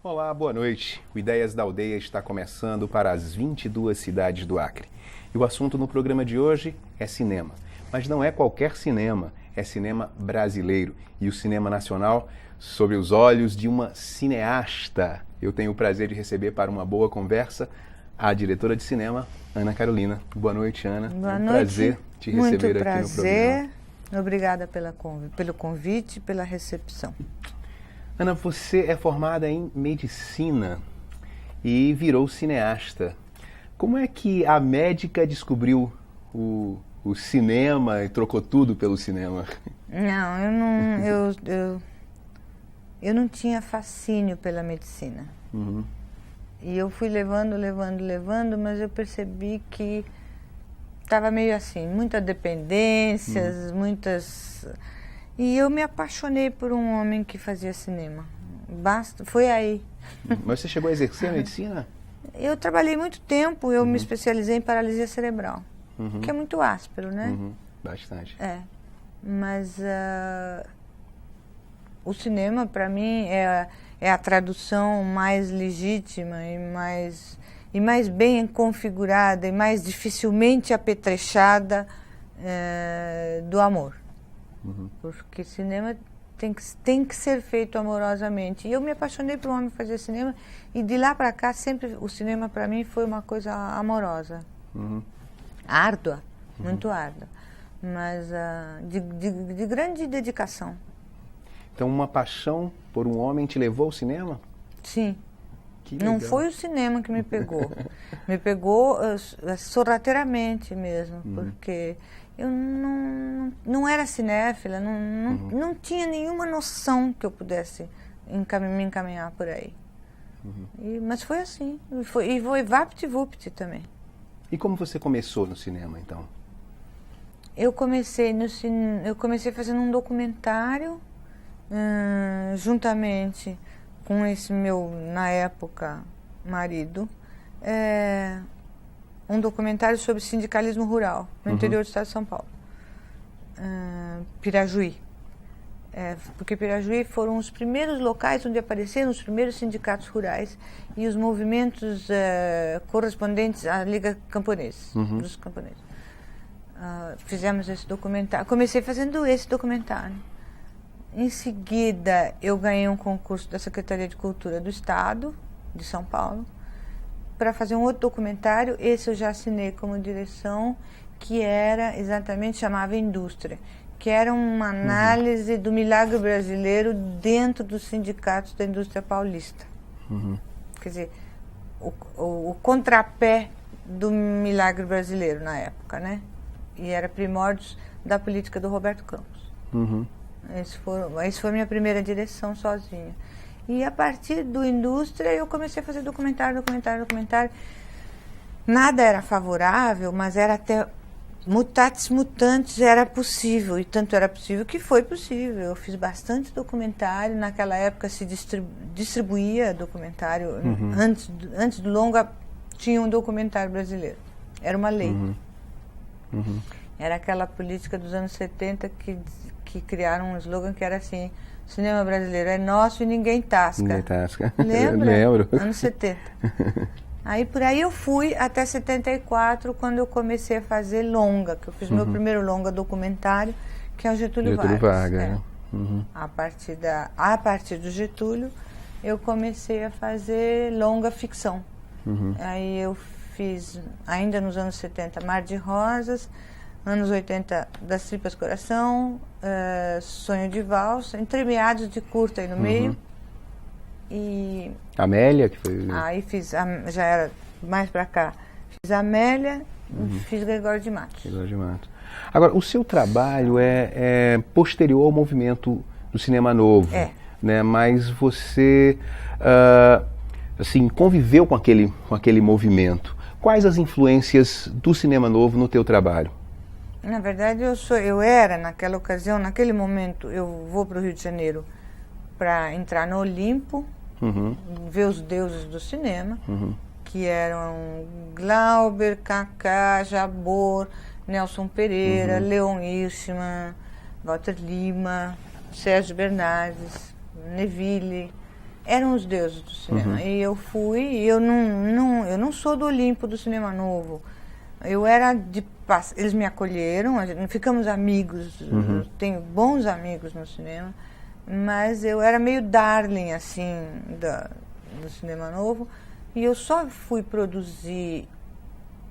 Olá, boa noite. O Ideias da Aldeia está começando para as 22 cidades do Acre. E o assunto no programa de hoje é cinema. Mas não é qualquer cinema, é cinema brasileiro. E o cinema nacional sob os olhos de uma cineasta. Eu tenho o prazer de receber para uma boa conversa a diretora de cinema, Ana Carolina. Boa noite, Ana. Boa noite. É um prazer te receber aqui no programa. Obrigada pelo convite e pela recepção. Ana, você é formada em medicina e virou cineasta. Como é que a médica descobriu o cinema e trocou tudo pelo cinema? Eu não tinha fascínio pela medicina. Uhum. E eu fui levando, mas eu percebi que estava meio assim, muitas dependências, muitas... E eu me apaixonei por um homem que fazia cinema. Foi aí. Mas você chegou a exercer a medicina? Eu trabalhei muito tempo, eu me especializei em paralisia cerebral, que é muito áspero, né? Bastante. É, mas o cinema, para mim, é a tradução mais legítima e mais bem configurada e mais dificilmente apetrechada do amor. Porque cinema tem que ser feito amorosamente. E eu me apaixonei por um homem que fazia cinema e de lá para cá sempre o cinema para mim foi uma coisa amorosa. Árdua, muito árdua, mas de grande dedicação. Então uma paixão por um homem te levou ao cinema? Sim. Que legal. Não foi o cinema que me pegou. Me pegou sorrateiramente mesmo, porque eu não era cinéfila, não tinha nenhuma noção que eu pudesse me encaminhar por aí. Mas foi assim, e foi vapt-vupt também. E como você começou no cinema, então? Eu comecei fazendo um documentário, juntamente com esse meu, na época, marido, um documentário sobre sindicalismo rural no interior do estado de São Paulo, Pirajuí. Porque Pirajuí foram os primeiros locais onde apareceram os primeiros sindicatos rurais e os movimentos correspondentes à Liga Camponesa, dos camponeses. Fizemos esse documentário, comecei fazendo esse documentário. Em seguida, eu ganhei um concurso da Secretaria de Cultura do Estado de São Paulo para fazer um outro documentário. Esse eu já assinei como direção, que era exatamente, chamava Indústria, que era uma análise do milagre brasileiro dentro dos sindicatos da indústria paulista. Quer dizer, o contrapé do milagre brasileiro na época, né? E era primórdios da política do Roberto Campos. Essa foi a minha primeira direção sozinha. E a partir do Indústria eu comecei a fazer documentário. Nada era favorável, mas era até mutatis mutandis, era possível. E tanto era possível que foi possível. Eu fiz bastante documentário. Naquela época se distribuía documentário. Antes do longa tinha um documentário brasileiro. Era uma lei. Era aquela política dos anos 70 que criaram um slogan que era assim: o cinema brasileiro é nosso e ninguém tasca. Ninguém tasca. Lembra? Lembro. Anos 70. Aí por aí eu fui até 74, quando eu comecei a fazer longa, que eu fiz meu primeiro longa documentário, que é o Getúlio Vargas. A partir do Getúlio, eu comecei a fazer longa ficção. Aí eu fiz, ainda nos anos 70, Mar de Rosas, anos 80, Das Tripas Coração, Sonho de Valsa, entremeados de curta aí no meio. E Amélia, que foi... Aí fiz, já era mais pra cá, fiz Amélia, fiz Gregório de Matos. Gregório de Matos. Agora, o seu trabalho é posterior ao movimento do cinema novo, né? Mas você, assim, conviveu com aquele movimento. Quais as influências do cinema novo no teu trabalho? Na verdade, eu era, naquela ocasião, naquele momento, eu vou para o Rio de Janeiro para entrar no Olimpo, ver os deuses do cinema, que eram Glauber, Kaká, Jabor, Nelson Pereira, Leon Hirschman, Walter Lima, Sérgio Bernardes, Neville, eram os deuses do cinema. E eu fui, eu não sou do Olimpo do cinema novo. Eu era eles me acolheram, ficamos amigos, tenho bons amigos no cinema, mas eu era meio darling, assim, do cinema novo, e eu só fui produzir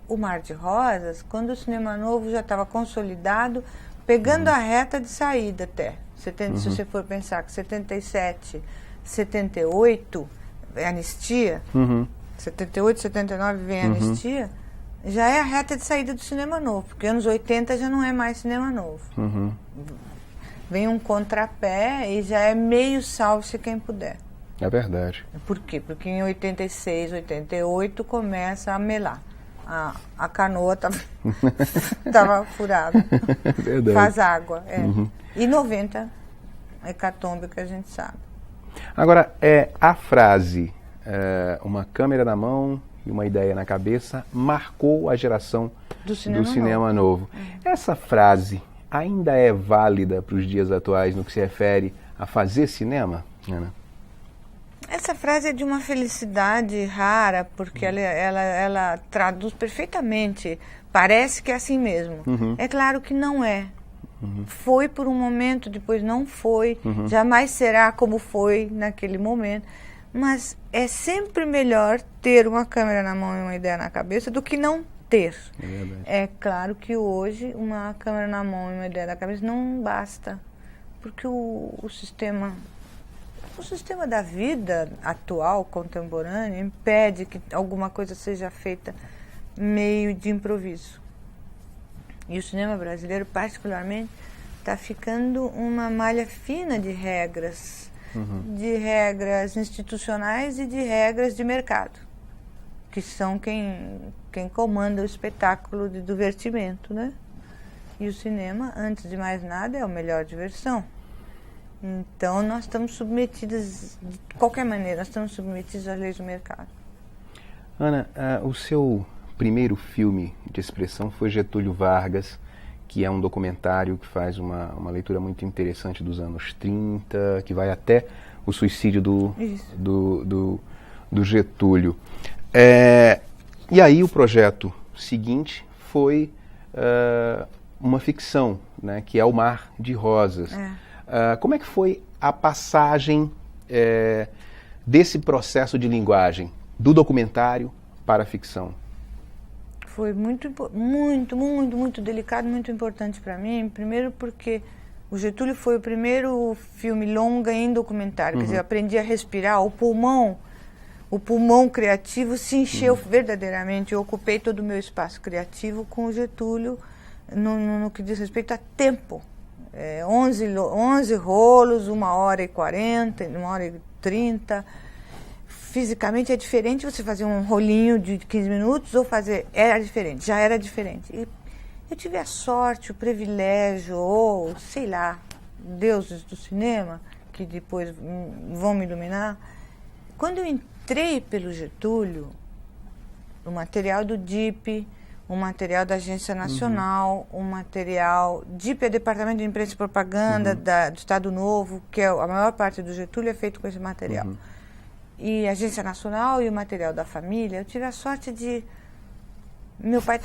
O Mar de Rosas quando o cinema novo já estava consolidado, pegando a reta de saída até. Se você for pensar que 77, 78, é anistia, 78, 79 vem a anistia, já é a reta de saída do cinema novo, porque anos 80 já não é mais cinema novo. Vem um contrapé e já é meio salve-se quem puder. É verdade. Por quê? Porque em 86, 88 começa a melar. A canoa estava furada. Verdade. Faz água. E 90, hecatombe, que a gente sabe. Agora, a frase, uma câmera na mão e uma ideia na cabeça, marcou a geração do cinema novo. Essa frase ainda é válida para os dias atuais no que se refere a fazer cinema, Ana? Essa frase é de uma felicidade rara, porque ela traduz perfeitamente. Parece que é assim mesmo. É claro que não é. Foi por um momento, depois não foi. Jamais será como foi naquele momento. Mas é sempre melhor ter uma câmera na mão e uma ideia na cabeça do que não ter. É claro que hoje uma câmera na mão e uma ideia na cabeça não basta. Porque o sistema da vida atual, contemporânea, impede que alguma coisa seja feita meio de improviso. E o cinema brasileiro, particularmente, está ficando uma malha fina de regras institucionais e de regras de mercado, que são quem comanda o espetáculo de divertimento, né? E o cinema, antes de mais nada, é a melhor diversão. Então, nós estamos submetidos, de qualquer maneira, nós estamos submetidos às leis do mercado. Ana, o seu primeiro filme de expressão foi Getúlio Vargas, que é um documentário que faz uma leitura muito interessante dos anos 30, que vai até o suicídio do Getúlio. E aí o projeto seguinte foi uma ficção, né, que é O Mar de Rosas. Como é que foi a passagem desse processo de linguagem, do documentário para a ficção? Foi muito delicado, muito importante para mim. Primeiro porque o Getúlio foi o primeiro filme longa em documentário. Quer dizer, eu aprendi a respirar. O pulmão criativo se encheu verdadeiramente. Eu ocupei todo o meu espaço criativo com o Getúlio no que diz respeito a tempo. 11 rolos, 1h40, 1h30. Fisicamente é diferente você fazer um rolinho de 15 minutos ou fazer... já era diferente. E eu tive a sorte, o privilégio, ou sei lá, deuses do cinema, que depois vão me iluminar. Quando eu entrei pelo Getúlio, o material do DIP, o material da Agência Nacional, o material... DIP é Departamento de Imprensa e Propaganda do Estado Novo, que é a maior parte do Getúlio é feito com esse material. E a Agência Nacional e o material da família, eu tive a sorte de... Meu pai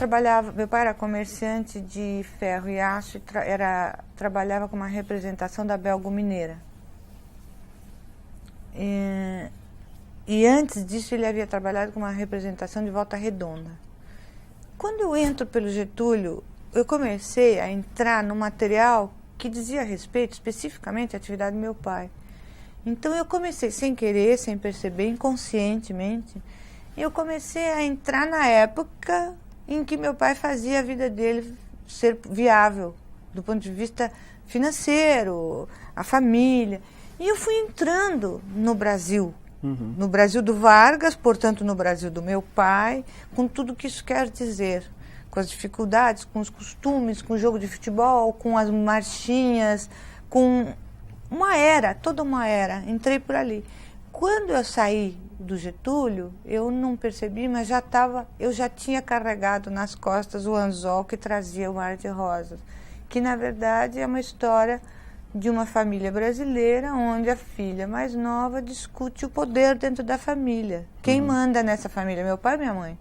era comerciante de ferro e aço e trabalhava com uma representação da Belgo Mineira. E antes disso ele havia trabalhado com uma representação de Volta Redonda. Quando eu entro pelo Getúlio, eu comecei a entrar no material que dizia respeito especificamente à atividade do meu pai. Então eu comecei sem querer, sem perceber, inconscientemente, eu comecei a entrar na época em que meu pai fazia a vida dele ser viável, do ponto de vista financeiro, a família. E eu fui entrando no Brasil, no Brasil do Vargas, portanto no Brasil do meu pai, com tudo que isso quer dizer, com as dificuldades, com os costumes, com o jogo de futebol, com as marchinhas, com... toda uma era, entrei por ali. Quando eu saí do Getúlio, eu não percebi, mas eu já tinha carregado nas costas o anzol que trazia O Mar de Rosas, que na verdade é uma história de uma família brasileira, onde a filha mais nova discute o poder dentro da família. Quem manda nessa família? Meu pai e minha mãe.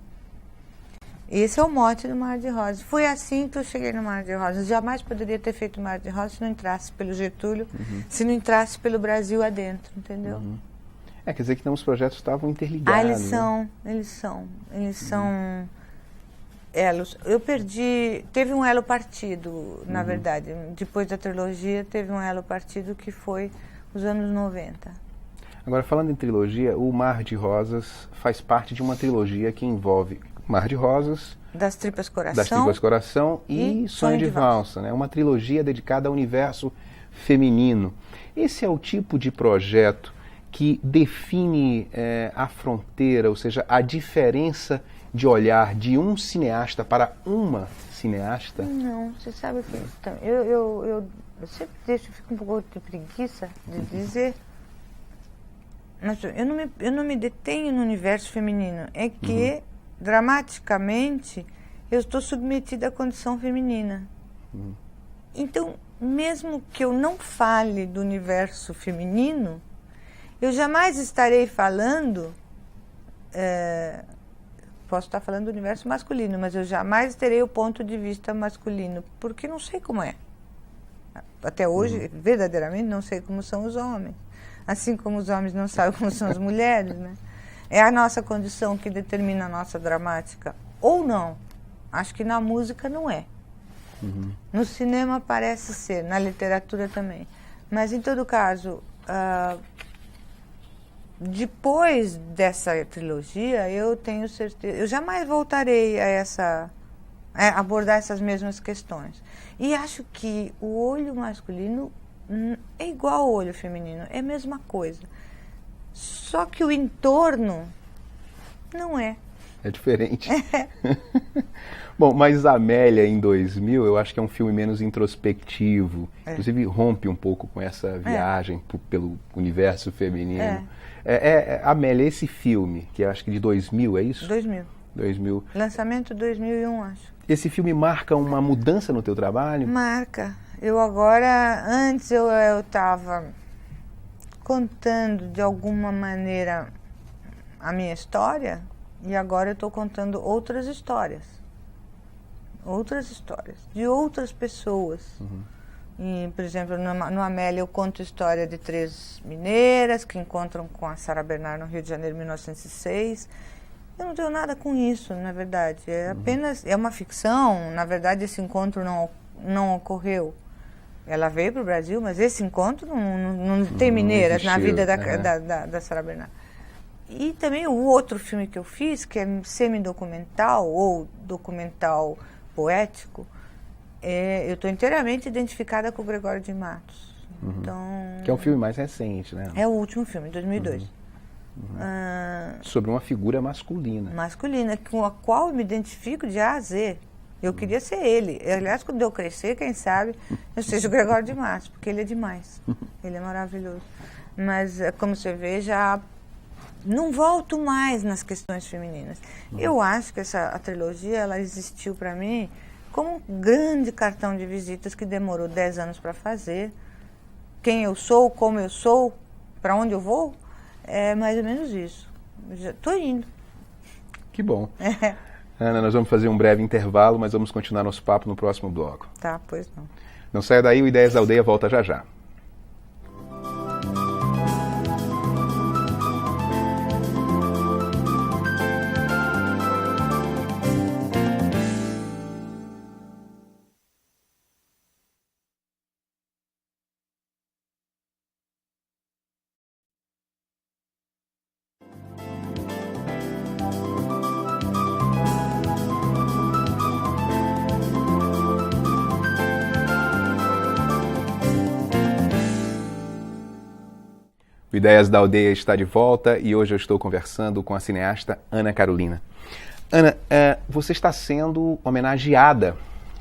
Esse é o mote do Mar de Rosas. Foi assim que eu cheguei no Mar de Rosas. Jamais poderia ter feito o Mar de Rosas se não entrasse pelo Getúlio, se não entrasse pelo Brasil adentro, entendeu? Quer dizer que então os projetos estavam interligados. Eles são elos. Eu perdi, teve um elo partido, na verdade, depois da trilogia teve um elo partido que foi os anos 90. Agora, falando em trilogia, o Mar de Rosas faz parte de uma trilogia que envolve Mar de Rosas, Das Tripas Coração e Sonho de Valsa, né? Uma trilogia dedicada ao universo feminino. Esse é o tipo de projeto que define a fronteira, ou seja, a diferença de olhar de um cineasta para uma cineasta? Não, você sabe que eu sempre fico um pouco de preguiça de dizer, mas eu não me detenho no universo feminino, é que dramaticamente eu estou submetida à condição feminina. Então, mesmo que eu não fale do universo feminino, eu jamais estarei falando, posso estar falando do universo masculino, mas eu jamais terei o ponto de vista masculino, porque não sei como é. Até hoje, verdadeiramente, não sei como são os homens. Assim como os homens não sabem como são as mulheres, né? É a nossa condição que determina a nossa dramática, ou não. Acho que na música não é. No cinema parece ser, na literatura também. Mas, em todo caso, depois dessa trilogia, eu tenho certeza... Eu jamais voltarei a abordar essas mesmas questões. E acho que o olho masculino é igual ao olho feminino, é a mesma coisa. Só que o entorno não é. É diferente. Bom, mas Amélia, em 2000, eu acho que é um filme menos introspectivo. Inclusive, rompe um pouco com essa viagem pelo universo feminino. Amélia, esse filme, que eu acho que de 2000, é isso? 2000. Lançamento 2001, acho. Esse filme marca uma mudança no teu trabalho? Marca. Eu agora, antes eu estava contando de alguma maneira a minha história e agora eu estou contando outras histórias de outras pessoas. E, por exemplo, no Amélia eu conto a história de 3 mineiras que encontram com a Sarah Bernard no Rio de Janeiro em 1906. Eu não tenho nada com isso, na verdade, é apenas, é uma ficção. Na verdade, esse encontro não ocorreu. Ela veio para o Brasil, mas esse encontro não tem mineiras na vida da Sarah Bernard. E também o outro filme que eu fiz, que é semi-documental ou documental poético, eu estou inteiramente identificada com o Gregório de Matos. Então, que é um filme mais recente, né? É o último filme, 2002. Sobre uma figura masculina. Masculina, com a qual eu me identifico de A a Z. Eu queria ser ele. Aliás, quando eu crescer, quem sabe, eu seja o Gregório de Matos, porque ele é demais. Ele é maravilhoso. Mas, como você vê, já não volto mais nas questões femininas. Eu acho que a trilogia, ela existiu para mim como um grande cartão de visitas que demorou 10 anos para fazer. Quem eu sou, como eu sou, para onde eu vou, é mais ou menos isso. Já estou indo. Que bom. Ana, nós vamos fazer um breve intervalo, mas vamos continuar nosso papo no próximo bloco. Tá, pois não. Não saia daí, o Ideias da Aldeia volta já já. O Ideias da Aldeia está de volta e hoje eu estou conversando com a cineasta Ana Carolina. Ana, você está sendo homenageada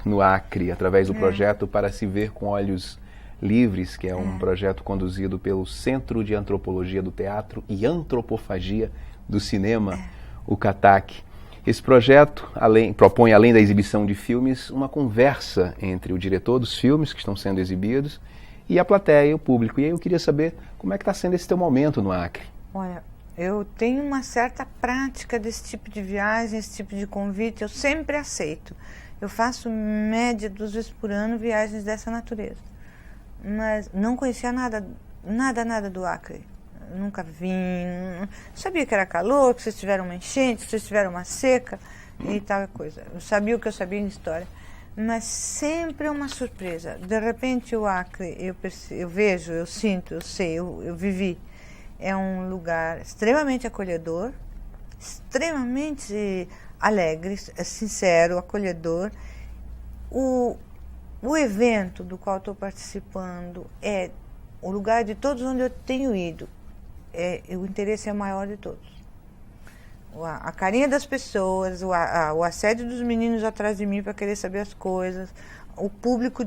no Acre através do projeto Para Se Ver com Olhos Livres, que é um projeto conduzido pelo Centro de Antropologia do Teatro e Antropofagia do Cinema, o CATAC. Esse projeto propõe, além da exibição de filmes, uma conversa entre o diretor dos filmes que estão sendo exibidos e a plateia, o público. E aí eu queria saber como é que está sendo esse teu momento no Acre. Olha, eu tenho uma certa prática desse tipo de viagem, esse tipo de convite, eu sempre aceito. Eu faço média 2 vezes por ano viagens dessa natureza. Mas não conhecia nada do Acre. Nunca vim. Sabia que era calor, que vocês tiveram uma enchente, que vocês tiveram uma seca e tal coisa. Eu sabia o que eu sabia em história. Mas sempre é uma surpresa. De repente o Acre, eu vejo, eu sinto, eu sei, eu vivi. É um lugar extremamente acolhedor, extremamente alegre, sincero, acolhedor. O evento do qual estou participando é o lugar de todos onde eu tenho ido. O interesse é maior de todos. A carinha das pessoas, o assédio dos meninos atrás de mim para querer saber as coisas, o público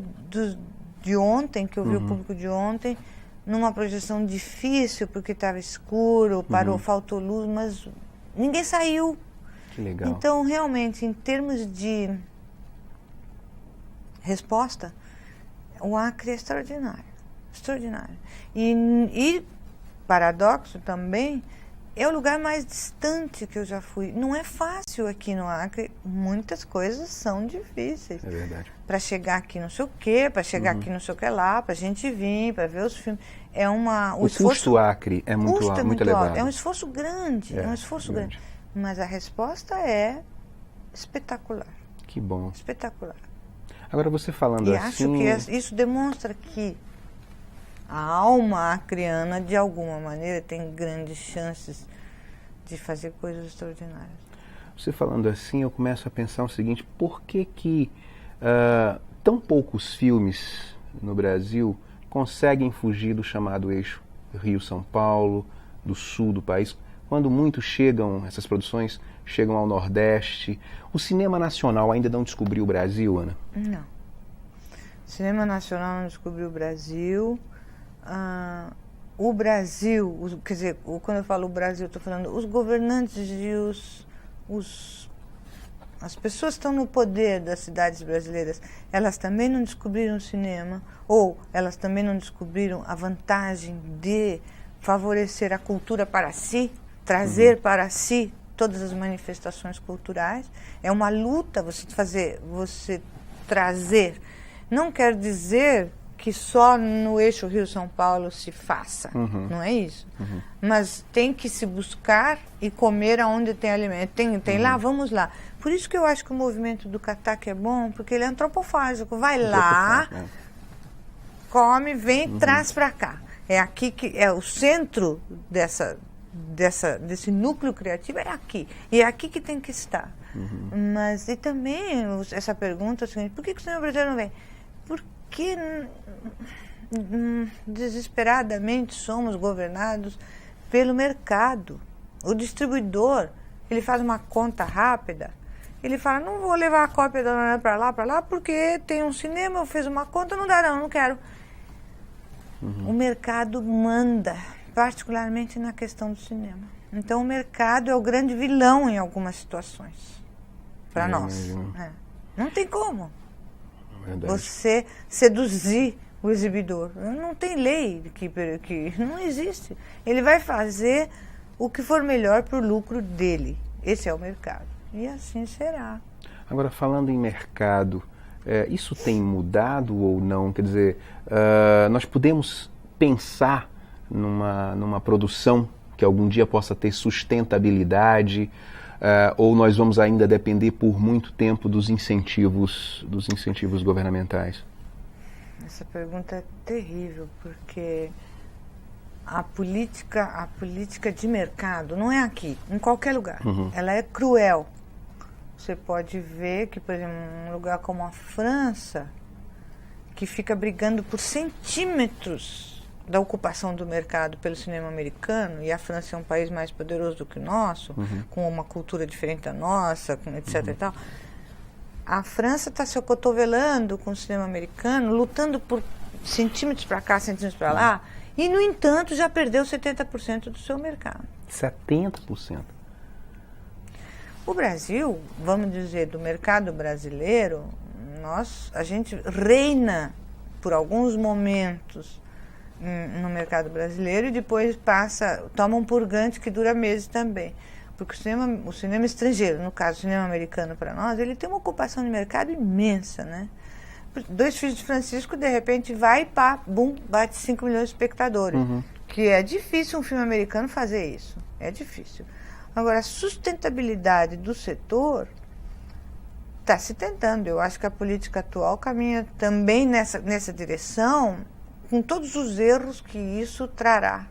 de ontem, que eu vi o público de ontem, numa projeção difícil, porque estava escuro, parou, faltou luz, mas ninguém saiu. Que legal. Então, realmente, em termos de resposta, o Acre é extraordinário. Extraordinário. E paradoxo também, é o lugar mais distante que eu já fui. Não é fácil aqui no Acre, muitas coisas são difíceis. É verdade. Para chegar aqui não sei o quê, para chegar aqui não sei o que lá, para a gente vir, para ver os filmes. O custo Acre é muito elevado. Alto. É um esforço grande, é um esforço grande. Mas a resposta é espetacular. Que bom. Espetacular. Agora você falando e assim... acho que isso demonstra que a alma acreana, de alguma maneira, tem grandes chances de fazer coisas extraordinárias. Você falando assim, eu começo a pensar o seguinte: por que tão poucos filmes no Brasil conseguem fugir do chamado eixo Rio-São Paulo, do sul do país, quando muitos essas produções chegam ao Nordeste? O cinema nacional ainda não descobriu o Brasil, Ana? Não. O cinema nacional não descobriu o Brasil. O Brasil, quer dizer, quando eu falo o Brasil, estou falando os governantes e as pessoas que estão no poder das cidades brasileiras, elas também não descobriram o cinema, ou elas também não descobriram a vantagem de favorecer a cultura para si, trazer para si todas as manifestações culturais. É uma luta você trazer. Não quer dizer que só no eixo Rio-São Paulo se faça, não é isso. Mas tem que se buscar e comer aonde tem alimento. Tem lá, vamos lá. Por isso que eu acho que o movimento do Catac é bom, porque ele é antropofágico. Vai lá, come, vem, traz para cá. É aqui que é o centro desse núcleo criativo, é aqui. E é aqui que tem que estar. Mas, e também, essa pergunta é a seguinte: por que o cinema brasileiro não vem? Porque desesperadamente somos governados pelo mercado. O distribuidor, ele faz uma conta rápida, ele fala: não vou levar a cópia da Ana para lá, porque tem um cinema, eu fiz uma conta, não dá não quero. O mercado manda, particularmente na questão do cinema. Então o mercado é o grande vilão em algumas situações, para nós. Não tem como. Verdade. Você seduzir o exibidor. Não tem lei que não existe. Ele vai fazer o que for melhor para o lucro dele. Esse é o mercado. E assim será. Agora, falando em mercado, isso tem mudado ou não? Quer dizer, nós podemos pensar numa produção que algum dia possa ter sustentabilidade, ou nós vamos ainda depender por muito tempo dos incentivos governamentais? Essa pergunta é terrível, porque a política de mercado não é aqui, em qualquer lugar. Ela é cruel. Você pode ver que, por exemplo, um lugar como a França, que fica brigando por centímetros da ocupação do mercado pelo cinema americano, e a França é um país mais poderoso do que o nosso, com uma cultura diferente da nossa, etc. e tal. A França está se acotovelando com o cinema americano, lutando por centímetros para cá, centímetros para lá, e, no entanto, já perdeu 70% do seu mercado. 70%? O Brasil, vamos dizer, do mercado brasileiro, a gente reina por alguns momentos no mercado brasileiro e depois toma um purgante que dura meses também. Porque o cinema estrangeiro, no caso o cinema americano para nós, ele tem uma ocupação de mercado imensa, né? Dois Filhos de Francisco, de repente, vai e pá, bum, bate 5 milhões de espectadores. Que é difícil um filme americano fazer isso. É difícil. Agora, a sustentabilidade do setor está se tentando. Eu acho que a política atual caminha também nessa direção, com todos os erros que isso trará.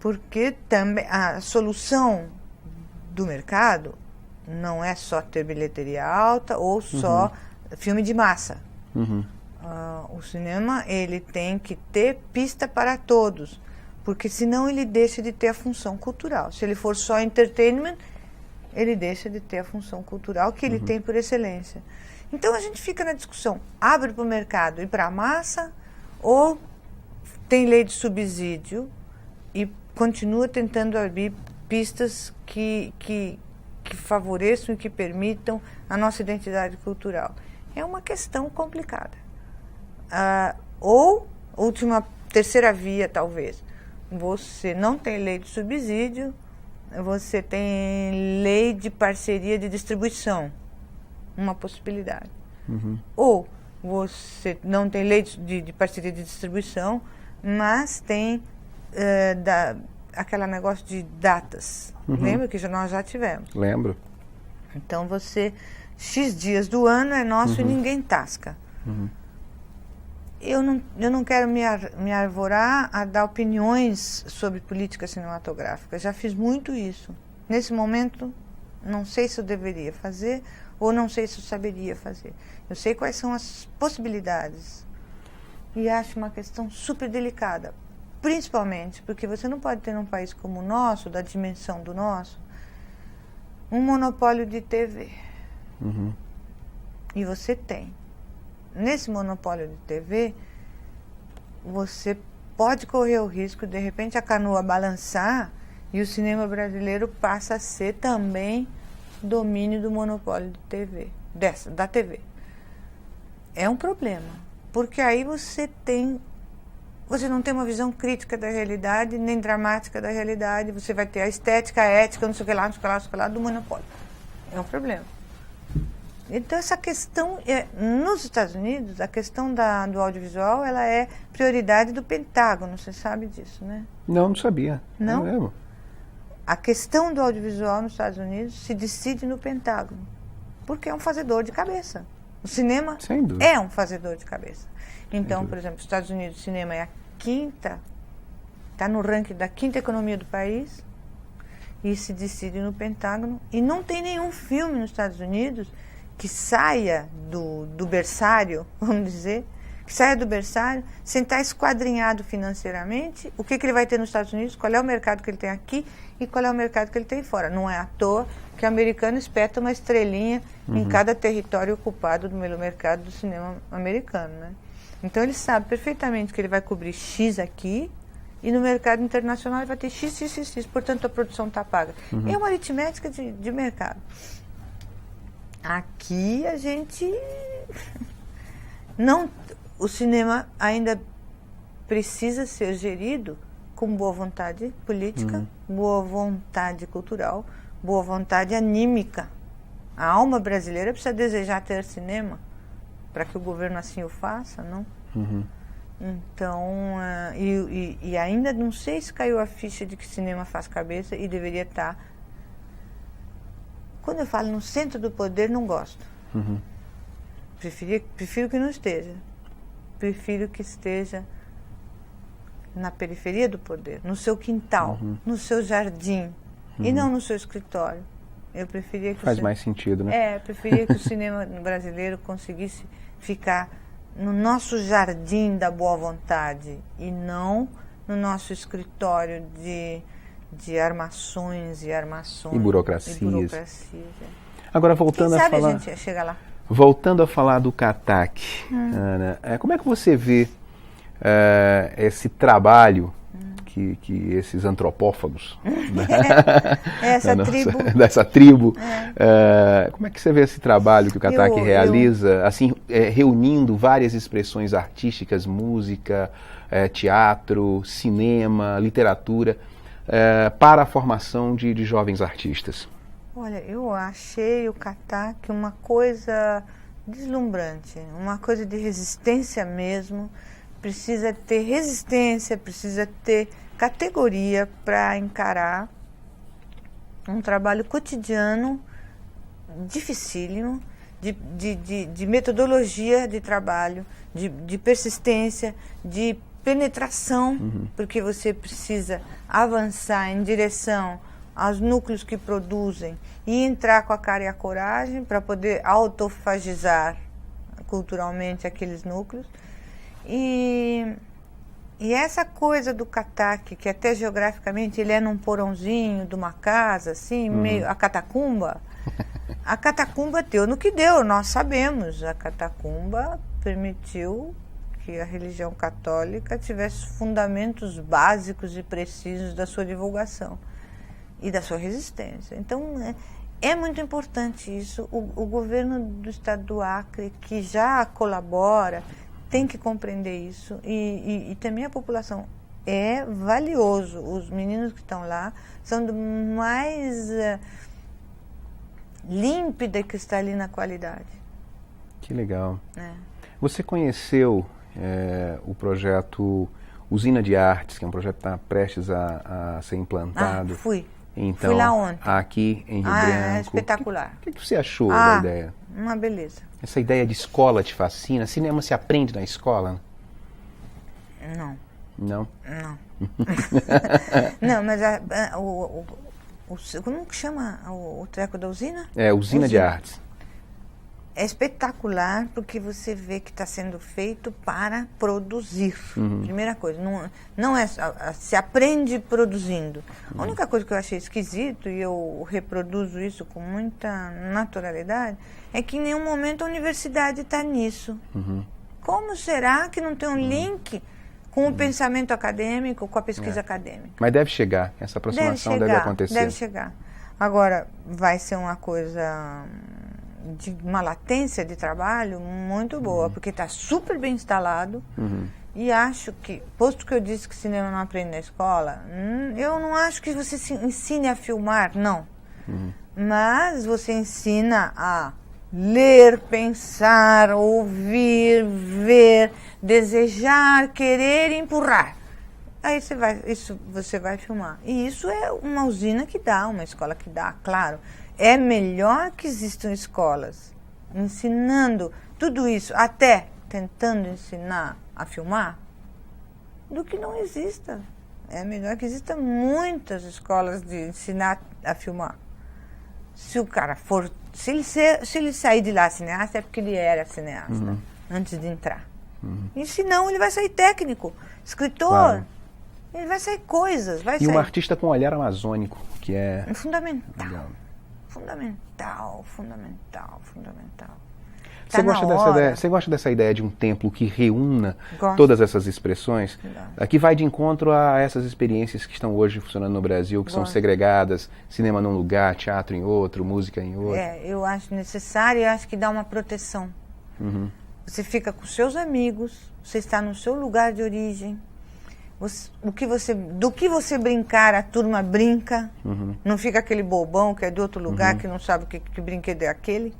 Porque também a solução do mercado não é só ter bilheteria alta ou só filme de massa. O cinema, ele tem que ter pista para todos, porque senão ele deixa de ter a função cultural. Se ele for só entertainment, ele deixa de ter a função cultural que ele tem por excelência. Então a gente fica na discussão, abre para o mercado e para a massa, ou tem lei de subsídio e continua tentando abrir pistas que favoreçam e que permitam a nossa identidade cultural. É uma questão complicada. Ou, terceira via, talvez, você não tem lei de subsídio, você tem lei de parceria de distribuição, uma possibilidade. Ou você não tem lei de parceria de distribuição, mas tem aquele negócio de datas. Lembra que nós já tivemos? Lembro. Então X dias do ano é nosso e ninguém tasca. Eu não quero me arvorar a dar opiniões sobre política cinematográfica. Já fiz muito isso. Nesse momento, não sei se eu deveria fazer ou não sei se eu saberia fazer. Eu sei quais são as possibilidades. E acho uma questão super delicada. Principalmente porque você não pode ter num país como o nosso, da dimensão do nosso, um monopólio de TV. E você tem. Nesse monopólio de TV, você pode correr o risco, de repente, a canoa balançar e o cinema brasileiro passa a ser também domínio do monopólio de TV, da TV. É um problema, porque aí você não tem uma visão crítica da realidade, nem dramática da realidade, você vai ter a estética, a ética, não sei o que lá, não sei o que lá, não sei o que lá, do monopólio. É um problema. Então, essa questão, nos Estados Unidos, a questão do audiovisual, ela é prioridade do Pentágono, você sabe disso, né? Não sabia. Não? É mesmo? A questão do audiovisual nos Estados Unidos se decide no Pentágono, porque é um fazedor de cabeça. O cinema é um fazedor de cabeça. Então, por exemplo, nos Estados Unidos, o cinema é a quinta, está no ranking da quinta economia do país, e se decide no Pentágono, e não tem nenhum filme nos Estados Unidos que saia do berçário, vamos dizer, que saia do berçário, sem estar esquadrinhado financeiramente, o que ele vai ter nos Estados Unidos, qual é o mercado que ele tem aqui e qual é o mercado que ele tem fora. Não é à toa que o americano espeta uma estrelinha em cada território ocupado no mercado do cinema americano, né? Então ele sabe perfeitamente que ele vai cobrir X aqui e no mercado internacional ele vai ter X, X, X, X, portanto a produção está paga. É uma aritmética de mercado. Aqui a gente não, o cinema ainda precisa ser gerido com boa vontade política, boa vontade cultural, boa vontade anímica. A alma brasileira precisa desejar ter cinema para que o governo assim o faça, não? Então, e ainda não sei se caiu a ficha de que cinema faz cabeça e deveria estar. Quando eu falo no centro do poder, não gosto. Prefiro que não esteja. Prefiro que esteja na periferia do poder, no seu quintal, no seu jardim, e não no seu escritório. Eu preferia que Faz mais sentido, né? Preferia que o cinema brasileiro conseguisse ficar no nosso jardim da boa vontade e não no nosso escritório de armações e armações. E burocracias. Agora, voltando Quem sabe a falar... a gente chega lá. Voltando a falar do CATAC, Ana, como é que você vê esse trabalho que esses antropófagos dessa tribo. Como é que você vê esse trabalho que o Kataky realiza, assim, reunindo várias expressões artísticas, música, teatro, cinema, literatura, para a formação de jovens artistas? Olha, eu achei o Kataky uma coisa deslumbrante, uma coisa de resistência mesmo. Precisa ter resistência, precisa ter categoria para encarar um trabalho cotidiano, dificílimo, de metodologia de trabalho, de persistência, de penetração, porque você precisa avançar em direção aos núcleos que produzem e entrar com a cara e a coragem para poder autofagizar culturalmente aqueles núcleos. E essa coisa do Kataky, que até geograficamente ele é num porãozinho de uma casa, assim, meio a catacumba. A catacumba deu no que deu, nós sabemos. A catacumba permitiu que a religião católica tivesse fundamentos básicos e precisos da sua divulgação e da sua resistência. Então, é muito importante isso. O governo do estado do Acre, que já colabora, tem que compreender isso e também a população. É valioso. Os meninos que estão lá são do mais límpida e cristalina qualidade. Que legal. Você conheceu o projeto Usina de Artes, que é um projeto que está prestes a ser implantado? Fui. Então, fui lá ontem. Aqui em Rio Branco. É espetacular. O que você achou da ideia? Uma beleza. Essa ideia de escola te fascina? Cinema se aprende na escola? Não. Não? Não. Não, mas como que chama o treco da usina? Usina de Artes. É espetacular porque você vê que está sendo feito para produzir. Primeira coisa, não é se aprende produzindo. A única coisa que eu achei esquisito, e eu reproduzo isso com muita naturalidade, é que em nenhum momento a universidade está nisso. Como será que não tem um link com o pensamento acadêmico, com a pesquisa acadêmica? Mas deve chegar, essa aproximação deve acontecer. Deve chegar. Agora, vai ser uma coisa de uma latência de trabalho muito boa, porque está super bem instalado. E acho que, posto que eu disse que cinema não aprende na escola, eu não acho que você ensine a filmar, não. Mas você ensina a ler, pensar, ouvir, ver, desejar, querer e empurrar. Aí você vai filmar. E isso é uma usina que dá, uma escola que dá, claro. É melhor que existam escolas ensinando tudo isso, até tentando ensinar a filmar, do que não exista. É melhor que existam muitas escolas de ensinar a filmar. Se o cara for, se ele sair de lá cineasta, é porque ele era cineasta antes de entrar. E se não, ele vai sair técnico, escritor. Claro. Ele vai sair coisas. Um artista com um olhar amazônico, que é fundamental. Legal. Fundamental. Você gosta dessa ideia de um templo que reúna todas essas expressões? Que vai de encontro a essas experiências que estão hoje funcionando no Brasil, que são segregadas, cinema num lugar, teatro em outro, música em outro. Eu acho necessário e acho que dá uma proteção. Você fica com seus amigos, você está no seu lugar de origem. Do que você brincar, a turma brinca. Não fica aquele bobão que é de outro lugar, que não sabe que brinquedo é aquele.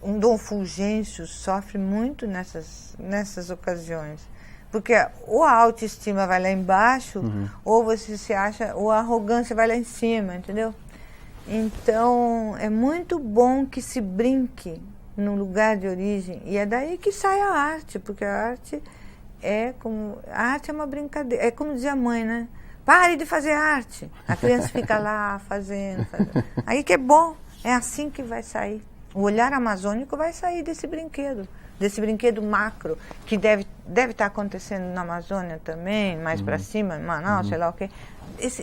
Um Dom Fulgêncio sofre muito nessas ocasiões. Porque ou a autoestima vai lá embaixo, ou você se acha, ou a arrogância vai lá em cima, entendeu? Então, é muito bom que se brinque no lugar de origem. E é daí que sai a arte, porque a arte é uma brincadeira, é como dizia a mãe, né? Pare de fazer arte. A criança fica lá fazendo. Aí que é bom, é assim que vai sair. O olhar amazônico vai sair desse brinquedo macro, que deve estar acontecendo na Amazônia também, mais para cima, em Manaus, sei lá o quê.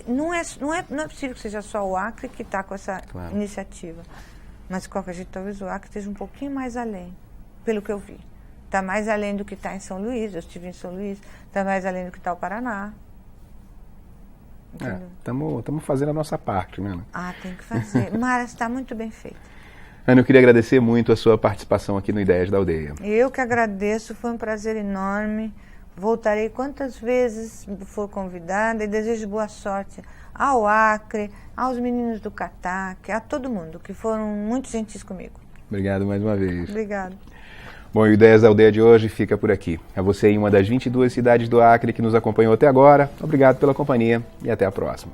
Não é possível que seja só o Acre que está com essa iniciativa. Mas, de qualquer jeito, talvez o Acre esteja um pouquinho mais além, pelo que eu vi. Está mais além do que está em São Luís, eu estive em São Luís, está mais além do que está o Paraná. Estamos fazendo a nossa parte, né? Ah, tem que fazer. Mara, está muito bem feito. Ana, eu queria agradecer muito a sua participação aqui no Ideias da Aldeia. Eu que agradeço, foi um prazer enorme. Voltarei quantas vezes for convidada e desejo boa sorte ao Acre, aos meninos do Catac, a todo mundo, que foram muito gentis comigo. Obrigado mais uma vez. Obrigada. Bom, o Ideias da Aldeia de hoje fica por aqui. A você em uma das 22 cidades do Acre que nos acompanhou até agora, obrigado pela companhia e até a próxima.